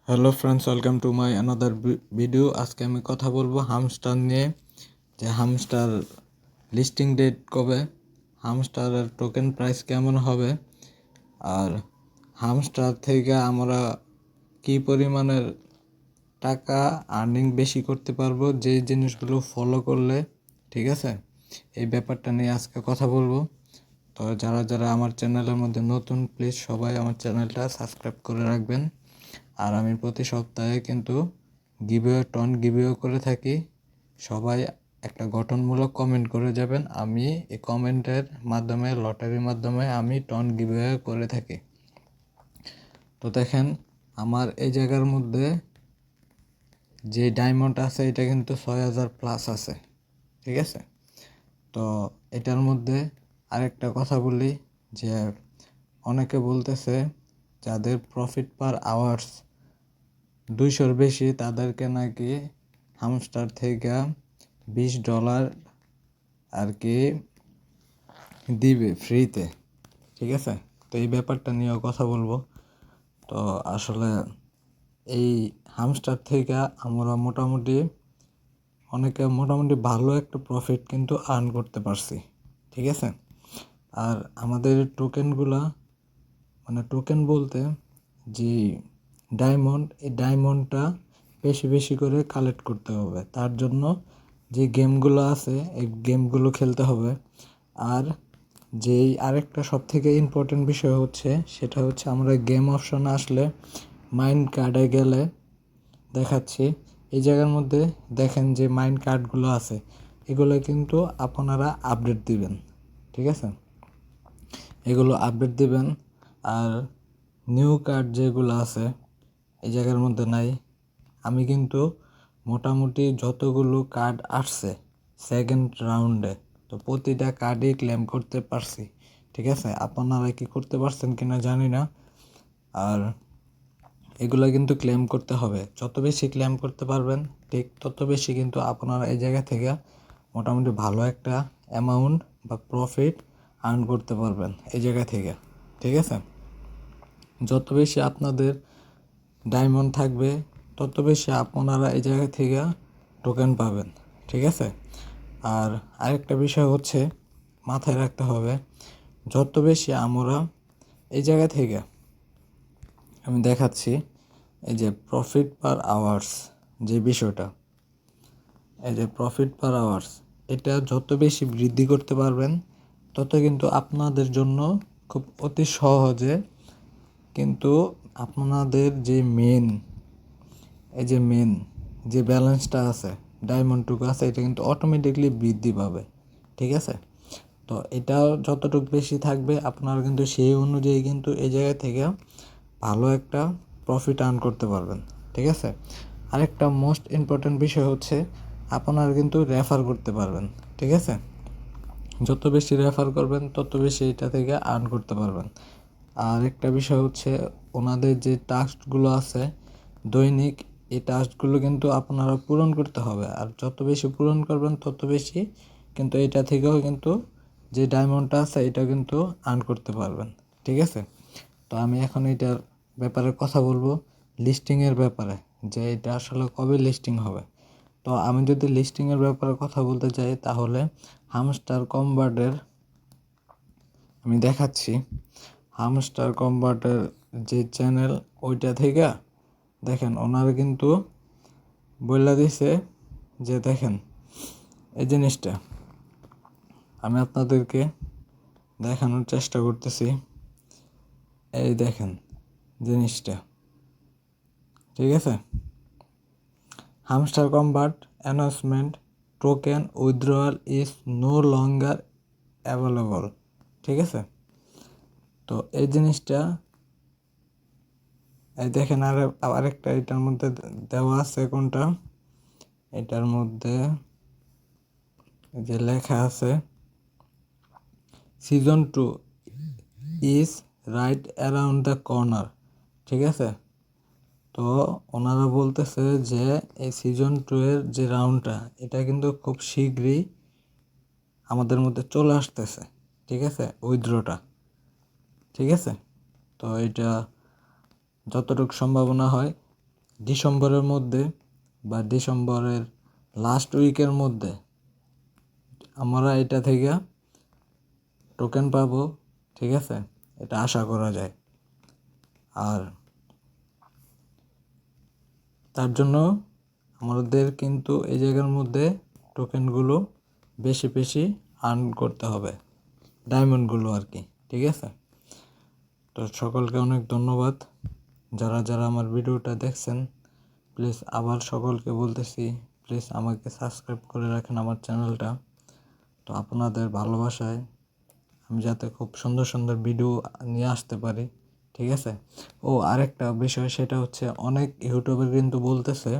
Hello friends, welcome to my another video. আজকে আমি কথা বলবো হামস্টার নিয়ে, যে হামস্টার লিস্টিং ডেট কবে, হামস্টারের টোকেন প্রাইস কেমন হবে, আর হামস্টার থেকে আমরা কি পরিমাণের টাকা আর্নিং বেশি করতে পারবো যে জিনিসগুলো ফলো করলে। ঠিক আছে, এই ব্যাপারটা নিয়ে আজকে কথা বলবো। তো যারা যারা আমার চ্যানেলের মধ্যে নতুন, প্লিজ সবাই আমার চ্যানেলটা সাবস্ক্রাইব করে রাখবেন। আর আমি প্রতি সপ্তাহে কিন্তু গিভওয়ে করে থাকি। সবাই একটা গঠনমূলক কমেন্ট করে যাবেন, আমি এই কমেন্টের মাধ্যমে লটারির মাধ্যমে আমি গিভওয়ে করে থাকি। তো দেখেন, আমার এই জায়গার মধ্যে যে ডায়মন্ড আছে এটা কিন্তু 6,000+ আছে। ঠিক আছে, তো এটার মধ্যে আরেকটা কথা বলি, যে অনেকে বলতেছে যাদের প্রফিট পার আওয়ার্স 200-র বেশি তাদেরকে নাকি হামস্টার থেকে $20 আর কি দিবে ফ্রিতে। ঠিক আছে, তো এই ব্যাপারটা নিয়েও কথা বলবো। তো আসলে এই হামস্টার থেকে আমরা মোটামুটি ভালো একটা প্রফিট কিন্তু আর্ন করতে পারছি। ঠিক আছে, আর আমাদের টোকেনগুলা, মানে টোকেন বলতে যে এই ডায়মন্ডটা বেশি বেশি করে কালেক্ট করতে হবে। তার জন্য যে গেমগুলো আছে এই গেমগুলো খেলতে হবে। আর যেই আরেকটা সবথেকে ইম্পর্টেন্ট বিষয় হচ্ছে, সেটা হচ্ছে আমরা গেম অপশনে আসলে মাইন্ড কার্ডে গেলে দেখাচ্ছি, এই জায়গার মধ্যে দেখেন যে মাইন্ড কার্ডগুলো আছে, এগুলো কিন্তু আপনারা আপডেট দিবেন। ঠিক আছে, এগুলো আপডেট দিবেন। আর নিউ কার্ড যেগুলো আছে এই জায়গার মধ্যে নাই। আমি কিন্তু মোটামুটি যতগুলো কার্ড আসছে সেকেন্ড রাউন্ডে, তো প্রতিটা কার্ডই ক্লেম করতে পারছি। ঠিক আছে, আপনারা কি করতে পারছেন কিনা জানি না। আর এগুলো কিন্তু ক্লেম করতে হবে, যত বেশি ক্লেম করতে পারবেন ঠিক তত বেশি কিন্তু আপনারা এই জায়গা থেকে মোটামুটি ভালো একটা অ্যামাউন্ট বা প্রফিট আর্ন করতে পারবেন এই জায়গা থেকে। ঠিক আছে, যত বেশি আপনাদের ডায়মন্ড থাকবে তত বেশি আপনারা এই জায়গা থেকে টোকেন পাবেন। ঠিক আছে, আর আরেকটা বিষয় হচ্ছে মাথায় রাখতে হবে, যত বেশি আমরা এই জায়গা থেকে, আমি দেখাচ্ছি, এই যে প্রফিট পার আওয়ার্স যে বিষয়টা, এই যে প্রফিট পার আওয়ার্স, এটা যত বেশি বৃদ্ধি করতে পারবেন তত কিন্তু আপনাদের জন্য খুব অতি সহজে কিন্তু আপনাদের যে মেন যে ব্যালেন্সটা আছে, ডায়মন্ডটুকু আছে, এটা কিন্তু অটোমেটিকলি বৃদ্ধি পাবে। ঠিক আছে, তো এটাও যতটুকু বেশি থাকবে আপনারা কিন্তু সেই অনুযায়ী কিন্তু এই জায়গা থেকে ভালো একটা প্রফিট আর্ন করতে পারবেন। ঠিক আছে, আরেকটা মোস্ট ইম্পর্ট্যান্ট বিষয় হচ্ছে আপনারা কিন্তু রেফার করতে পারবেন। ঠিক আছে, যত বেশি রেফার করবেন তত বেশি এটা থেকে আর্ন করতে পারবেন। আর একটা বিষয় হচ্ছে ওনাদের যে টাস্কগুলো আছে দৈনিক, এই টাস্কগুলো কিন্তু আপনারা পূরণ করতে হবে। আর যত বেশি পূরণ করবেন তত বেশি কিন্তু এটা থেকেও কিন্তু যে ডায়মন্ডটা আছে এটা কিন্তু আর্ন করতে পারবেন। ঠিক আছে, তো আমি এখন এটার ব্যাপারে কথা বলবো, লিস্টিংয়ের ব্যাপারে, যে এটা আসলে কবে লিস্টিং হবে। তো আমি যদি লিস্টিংয়ের ব্যাপারে কথা বলতে চাই তাহলে হামস্টার কম্বাটের আমি দেখাচ্ছি। হামস্টার কম্বাটের যে চ্যানেল ওইটা থেকে দেখেন, ওনারা কিন্তু বলে দিছে যে দেখেন এই জিনিসটা আমি আপনাদেরকে দেখানোর চেষ্টা করতেছি। এই দেখেন জিনিসটা, ঠিক আছে, hamster combat announcement token withdrawal is no longer available. ঠিক আছে, তো এই জিনিসটা এই দেখেন, আরেকটা এটার মধ্যে দেওয়া আছে কোনটা, এটার মধ্যে যে লেখা আছে season 2 is right around the corner. ঠিক আছে, তো ওনারা বলতেছে যে এই সিজন 2 এর যে রাউন্ডটা এটা কিন্তু খুব শীঘ্রই আমাদের মধ্যে চলে আসতেছে। ঠিক আছে, উইথড্রটা। ঠিক আছে, তো এটা যতটুকু সম্ভাবনা হয় ডিসেম্বরের মধ্যে বা ডিসেম্বরের লাস্ট উইকের মধ্যে আমরা এটা থেকে টোকেন পাবো, ঠিক আছে, এটা আশা করা যায়। আর তার জন্য আমাদের কিন্তু এই জায়গার মধ্যে টোকেনগুলো বেশি বেশি আর্ন করতে হবে, ডায়মন্ডগুলো আর কি, ঠিক আছে। তো সকলকে অনেক ধন্যবাদ যারা যারা আমার ভিডিওটা দেখছেন। প্লিজ আবার সকলকে বলতেছি, প্লিজ আমাকে সাবস্ক্রাইব করে রাখেন আমার চ্যানেলটা। তো আপনাদের ভালোবাসায় আমি যাতে খুব সুন্দর সুন্দর ভিডিও নিয়ে আসতে পারি, ঠিক আছে। ও আরেকটা বিষয়, সেটা হচ্ছে অনেক ইউটিউবার কিন্তু বলতেছে